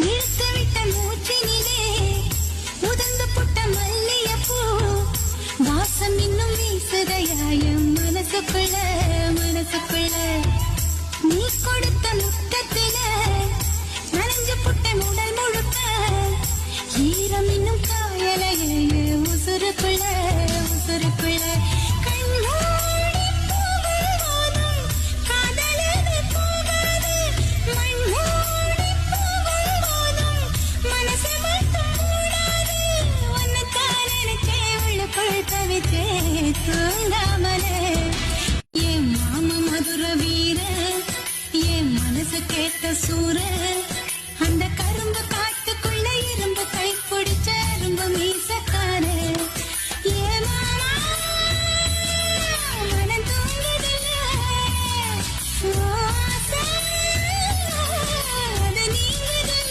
இழுத்து விட்ட மூச்சினிலே உதிர்ந்து புட்ட மல்லியப்பூ வாசம் இன்னும் வீசுதையாயும் மனசுக்குள்ள மனசுக்குள்ள நீ கொடுத்த முத்தத்தில நனைஞ்சு புட்ட உடல் முழுக்க ஈரம் இன்னும் காயலையே உசுருக்குள்ள உசுருக்குள்ள கண்ணோடி போகும் காதலது போகாது மண்ணோடி போகும் மனசு மட்டும் மூடாது உன்னைத்தான் நினைச்சே உள்ளுக்குள் தவிச்சே தூங்காமலே என் மாமா மதுர வீர என் மனசு கேட்ட சூர